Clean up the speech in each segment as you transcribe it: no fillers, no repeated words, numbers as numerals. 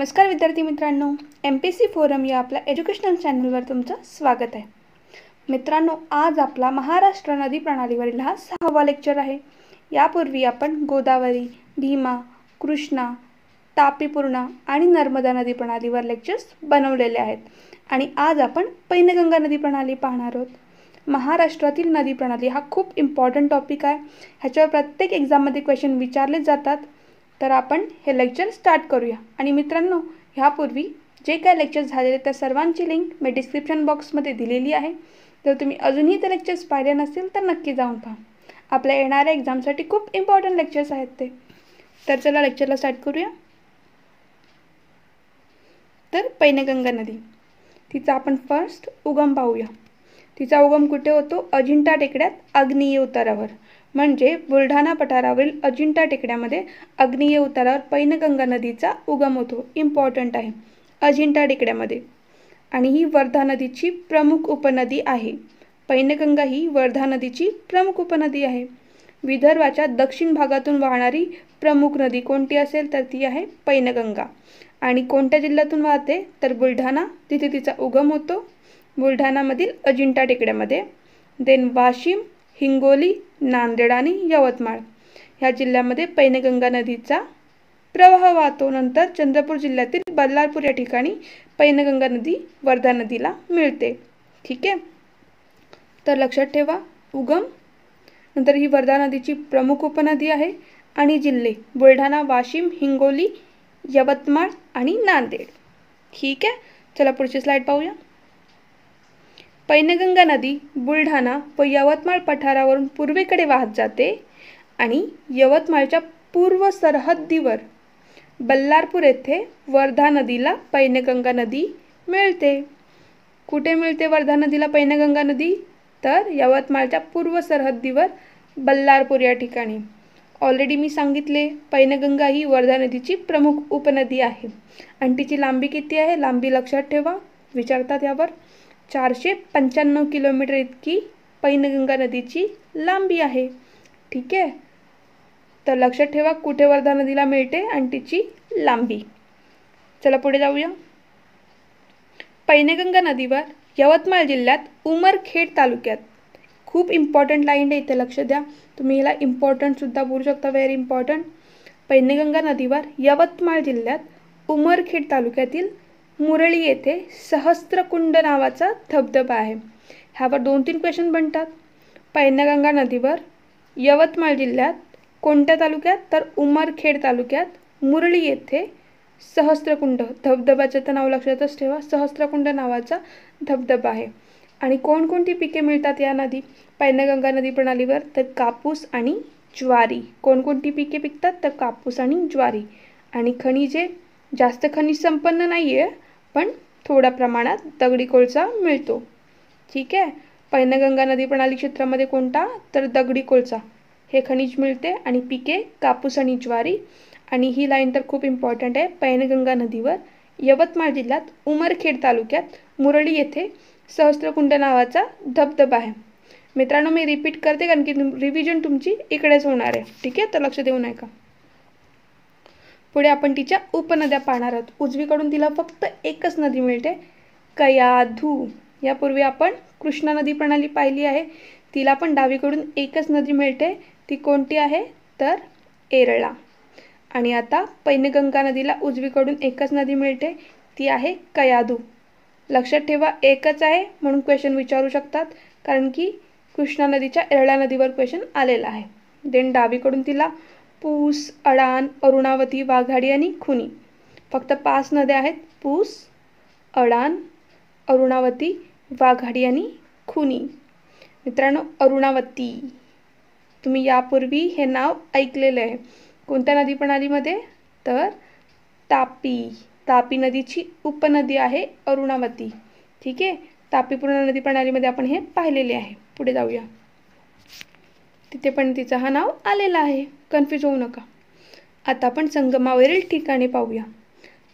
नमस्कार विद्यार्थी मित्रांनो, MPSC फोरम या आपल्या एज्युकेशनल चॅनलवर तुमचं स्वागत आहे। मित्रांनो, आज आपला महाराष्ट्र नदी प्रणालीवरील हा 6वा लेक्चर आहे। यापूर्वी आपण गोदावरी, भीमा, कृष्णा, तापी पूर्णा आणि नर्मदा नदी प्रणालीवर लेक्चर्स बनवलेले आहेत आणि आज आपण पैनगंगा नदी प्रणाली पाहणार आहोत। महाराष्ट्रातील नदी प्रणाली हा खूप इम्पॉर्टंट टॉपिक आहे। ह्याच्यावर प्रत्येक एग्जाममध्ये क्वेश्चन विचारले जातात। तर आपण हे लेक्चर स्टार्ट करूया। आणि मित्रांनो, ह्यापूर्वी जे काय लेक्चर्स झालेले त्या सर्वांची लिंक मी डिस्क्रिप्शन बॉक्समध्ये दिलेली आहे। जर तुम्ही अजूनही ते लेक्चर्स पाहिले नसेल तर नक्की जाऊन पहा। आपल्या येणाऱ्या एक्झामसाठी खूप इम्पॉर्टंट लेक्चर्स आहेत ते। तर चला लेक्चरला स्टार्ट करूया। तर पैनगंगा नदी, तिचा आपण फर्स्ट उगम पाहूया। तिचा उगम कुठे होतो? अजिंठा टेकड्यात आग्नेय उतारावर, म्हणजे बुलढाणा पठारावरील अजिंठा टेकड्यामध्ये आग्नेय उतारावर पैनगंगा नदीचा उगम होतो। इम्पॉर्टंट आहे, अजिंठा टेकड्यामध्ये। आणि ही वर्धा नदीची प्रमुख उपनदी आहे। पैनगंगा ही वर्धा नदीची प्रमुख उपनदी आहे। विदर्भाच्या दक्षिण भागातून वाहणारी प्रमुख नदी कोणती असेल तर ती आहे पैनगंगा। आणि कोणत्या जिल्ह्यातून वाहते तर बुलढाणा, तिथे तिचा उगम होतो, बुलढाणामधील अजिंठा टेकड्यामध्ये। देन वाशिम, हिंगोली, नांदेड आणि यवतमाळ ह्या जिल्ह्यामध्ये पैनगंगा नदीचा प्रवाह वाहतो। नंतर चंद्रपूर जिल्ह्यातील बल्लारपूर या ठिकाणी पैनगंगा नदी वर्धा नदीला मिळते। ठीक आहे, तर लक्षात ठेवा उगम। नंतर ही वर्धा नदीची प्रमुख उपनदी आहे आणि जिल्हे बुलढाणा, वाशिम, हिंगोली, यवतमाळ आणि नांदेड। ठीक आहे, चला पुढची स्लाइड पाहूया। पैनगंगा नदी बुलढाणा व यवतमाळ पठारावरून पूर्वेकडे वाहत जाते आणि यवतमाळच्या पूर्व सरहद्दीवर बल्लारपूर येथे वर्धा नदीला पैनगंगा नदी मिळते। कुठे मिळते वर्धा नदीला पैनगंगा नदी? तर यवतमाळच्या पूर्व सरहद्दीवर बल्लारपूर या ठिकाणी। ऑलरेडी मी सांगितले, पैनगंगा ही वर्धा नदीची प्रमुख उपनदी आहे आणि तिची लांबी किती आहे? लांबी लक्षात ठेवा, विचारतात यावर। 495 किलोमीटर इतकी पैनगंगा नदीची लांबी आहे। ठीक आहे, तर लक्षात ठेवा कुठे वर्धा नदीला मिळते आणि तिची लांबी। चला पुढे जाऊया। पैनगंगा नदीवर यवतमाळ जिल्ह्यात उमरखेड तालुक्यात, खूप इम्पॉर्टंट लाईन आहे इथे, लक्ष द्या। तुम्ही याला इम्पॉर्टंट सुद्धा बोलू शकता, व्हेरी इम्पॉर्टंट। पैनगंगा नदीवर यवतमाळ जिल्ह्यात उमरखेड तालुक्यातील मुरळी येथे सहस्त्रकुंड नावाचा धबधबा आहे। ह्यावर 2-3 क्वेश्चन बनतात। पैनगंगा नदीवर यवतमाळ जिल्ह्यात कोणत्या तालुक्यात तर उमरखेड तालुक्यात मुरळी येथे सहस्त्रकुंड, धबधब्याचं तर नाव लक्षातच ठेवा, सहस्त्रकुंड नावाचा धबधबा आहे। आणि कोणकोणती पिके मिळतात या नदी पैनगंगा नदी प्रणालीवर? तर कापूस आणि ज्वारी। कोणकोणती पिके पिकतात तर कापूस आणि ज्वारी। आणि खनिजे, जास्त खनिज संपन्न नाही आहे पण थोड्या प्रमाणात दगडी कोळसा मिळतो। ठीक आहे, पैनगंगा नदी प्रणाली क्षेत्रामध्ये कोणता तर दगडी कोळसा हे खनिज मिळते आणि पिके कापूस आणि ज्वारी। आणि ही लाईन तर खूप इम्पॉर्टंट आहे। पैनगंगा नदीवर यवतमाळ जिल्ह्यात उमरखेड तालुक्यात मुरळी येथे सहस्त्रकुंड नावाचा धबधबा आहे। मित्रांनो, मी रिपीट करते कारण की रिव्हिजन तुमची इकडेच होणार आहे। ठीक आहे, तर लक्ष देऊ नका। पुढे आपण तिच्या उपनद्या पाहणार आहोत। उजवीकडून तिला फक्त एकच नदी मिळते, कयाधू। यापूर्वी आपण कृष्णा नदी प्रणाली पाहिली आहे, तिला पण डावीकडून एकच नदी मिळते, ती कोणती आहे तर येरळा। आणि आता पैनगंगा नदीला उजवीकडून एकच नदी मिळते, ती आहे कयाधू। लक्षात ठेवा एकच आहे म्हणून क्वेश्चन विचारू शकतात, कारण की कृष्णा नदीच्या येरळा नदीवर क्वेश्चन आलेला आहे। देन डावीकडून तिला पूस, अडाण, अरुणावती, वाघाडी आणि खुनी, फक्त 5 नद्या आहेत, पूस, अडाण, अरुणावती, वाघाडी आणि खुनी। मित्रांनो, अरुणावती तुम्ही यापूर्वी हे नाव ऐकलेलं आहे। कोणत्या नदी प्रणालीमध्ये तर तापी नदीची उपनदी आहे अरुणावती। ठीक आहे, तापी पूर्णा नदी प्रणालीमध्ये आपण हे पाहिलेले आहे। पुढे जाऊया, तिथे पण तिचं हा नाव आलेलं आहे, कन्फ्यूज होऊ नका। आता आपण संगमावरील ठिकाणे पाहूया।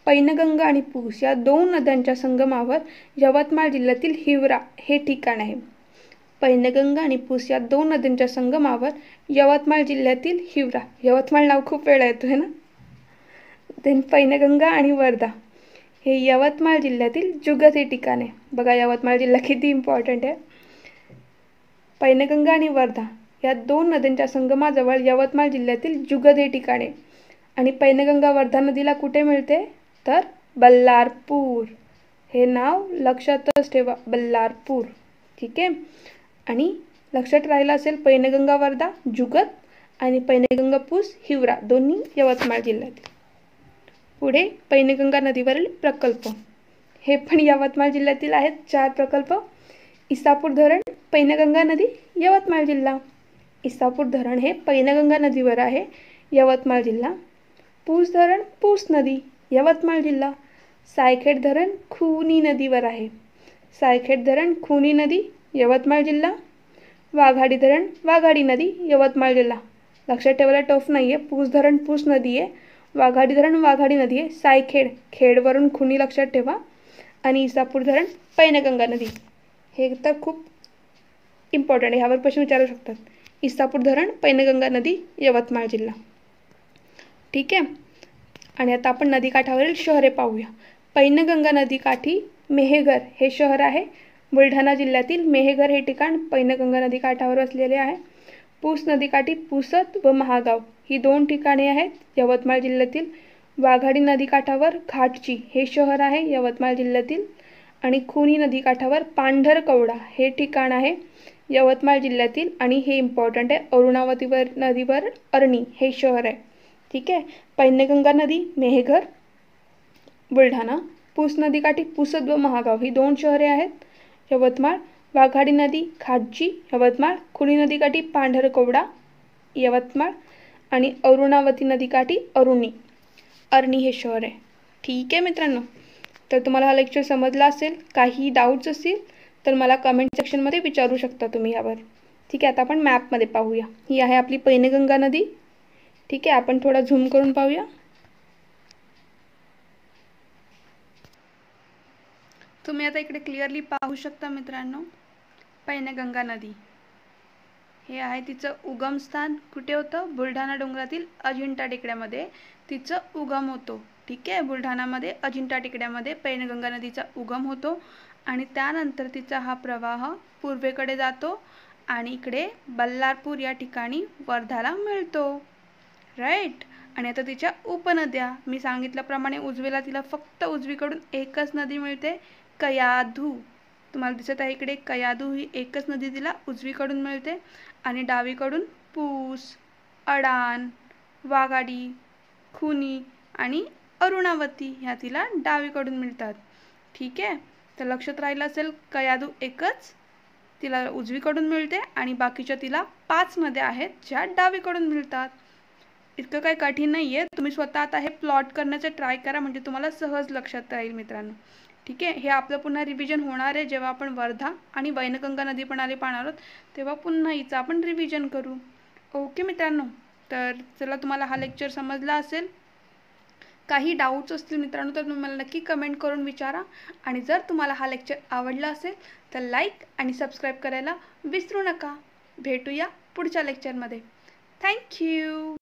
पैनगंगा आणि पूस या 2 नद्यांच्या संगमावर यवतमाळ जिल्ह्यातील हिवरा हे ठिकाण आहे। पैनगंगा आणि पूस या 2 नद्यांच्या संगमावर यवतमाळ जिल्ह्यातील हिवरा, यवतमाळ नाव खूप वेळा येतो आहे ना, देन पैनगंगा आणि वर्धा हे यवतमाळ जिल्ह्यातील जुगत हे ठिकाण आहे. बघा यवतमाळ जिल्हा किती इम्पॉर्टंट आहे. पैनगंगा आणि वर्धा या दोन नद्यांच्या संगमाजवळ यवतमाळ जिल्ह्यातील जुगत हे ठिकाण आहे. आणि पैनगंगा वर्धा नदीला कुठे मिळते तर बल्लारपूर. हे नाव लक्षातच ठेवा, बल्लारपूर. ठीक आहे. आणि लक्षात राहिलं असेल पैनगंगा वर्धा जुगत आणि पैनगंगा पूस हिवरा दोन्ही यवतमाळ जिल्ह्यातील. पुढे पैनगंगा नदीवरील प्रकल्प हे पण यवतमाळ जिल्ह्यातील आहेत 4 प्रकल्प. इसापूर धरण, पैनगंगा नदी, यवतमाळ जिल्हा. इसापूर धरण हे पैनगंगा नदीवर आहे, यवतमाळ जिल्हा. पूस धरण पूस नदी, यवतमाळ जिल्हा. सायखेड धरण खुनी नदीवर आहे. सायखेड धरण खुनी नदी, यवतमाळ जिल्हा. वाघाडी धरण वाघाडी नदी, यवतमाळ जिल्हा. लक्षात ठेवायला टफ नाही आहे. पूस धरण पूस नदी आहे, वाघाडी धरण वाघाडी नदी आहे. सायखेड खेडवरून खुनी लक्षात ठेवा. आणि इसापूर धरण पैनगंगा नदी. हे तर खूप इम्पॉर्टंट आहे, ह्यावर प्रश्न विचारू शकतात. इसापूर धरण पैनगंगा नदी, यवतमाळ जिल्हा. ठीक आहे. आणि आता आपण नदीकाठावरील शहरे पाहूया. पैनगंगा नदीकाठी मेहेघर हे शहर आहे, बुलढाणा जिल्ह्यातील. मेहेघर हे ठिकाण पैनगंगा नदीकाठावर असलेले आहे. पूस नदीकाठी पुसद व महागाव ही 2 ठिकाणे आहेत, यवतमाळ जिल्ह्यातील. वाघाडी नदीकाठावर घाटची हे शहर आहे, यवतमाळ जिल्ह्यातील. आणि खुनी नदीकाठावर पांढरकवडा हे ठिकाण आहे, यवतमाळ जिल्ह्यातील. आणि हे इम्पॉर्टंट आहे, अरुणावतीवर नदीवर अरणी हे शहर आहे. ठीक आहे. पैनगंगा नदी मेहेघर बुलढाणा, पूस नदीकाठी पुसद व महागाव ही 2 शहरे आहेत, यवतमाळ. वाघाडी नदी घाटची, यवतमाळ. खुनी नदीकाठी पांढरकवडा, यवतमाळ. आणि अरुणावती नदीकाठी अरणी हे शहर आहे. ठीक आहे मित्रांनो. तर तुम्हाला हा लेक्चर समजला असेल. काही डाऊट्स असतील तर मला कमेंट सेक्शनमध्ये विचारू शकता तुम्ही यावर. ठीक आहे. आता आपण मॅपमध्ये पाहूया. ही आहे आपली पैनगंगा नदी. ठीक आहे. आपण थोडा झूम करून पाहूया. तुम्ही आता इकडे क्लिअरली पाहू शकता मित्रांनो, पैनगंगा नदी हे आहे तिचं उगमस्थान. कुठे होतं? बुलढाणा डोंगरातील अजिंठा टेकड्यामध्ये तिचं उगम होतो. ठीक आहे. बुलढाणामध्ये अजिंठा टेकड्यामध्ये पैनगंगा नदीचा उगम होतो आणि त्यानंतर तिचा हा प्रवाह पूर्वेकडे जातो आणि इकडे बल्लारपूर या ठिकाणी वर्धाला मिळतो. राईट. आणि आता तिच्या उपनद्या मी सांगितल्याप्रमाणे उजवेला तिला फक्त उजवीकडून एकच नदी मिळते, कयाधू. तुम्हाला दिसत आहे इकडे कयाधू ही एकच नदी तिला उजवीकडून मिळते. आणि डावीकडून पूस, अडाण, वाघाडी, खुनी आणि अरुणावती ह्या तिला डावीकडून मिळतात. ठीक आहे. तर लक्षात राहिलं असेल, कयाधू एकच तिला उजवीकडून मिळते आणि बाकीच्या तिला 5 नद्या आहेत ज्या डावीकडून मिळतात. इतकं काही कठीण नाही आहे. तुम्ही स्वतः आता हे प्लॉट करण्याचा ट्राय करा, म्हणजे तुम्हाला सहज लक्षात राहील मित्रांनो. ठीक आहे. हे आपलं पुन्हा रिव्हिजन होणार आहे जेव्हा आपण वर्धा आणि वैनगंगा नदी प्रणाली पाहणार आहोत, तेव्हा पुन्हा हिचं आपण रिव्हिजन करू. ओके मित्रांनो. तर चला, तुम्हाला हा लेक्चर समजला असेल. काही डाऊट्स असतील मित्रांनो तर तुम्ही मला नक्की कमेंट करून विचारा. आणि जर तुम्हाला हा लेक्चर आवडला असेल तर लाईक आणि सबस्क्राईब करायला विसरू नका. भेटूया पुढच्या लेक्चरमध्ये. थँक्यू.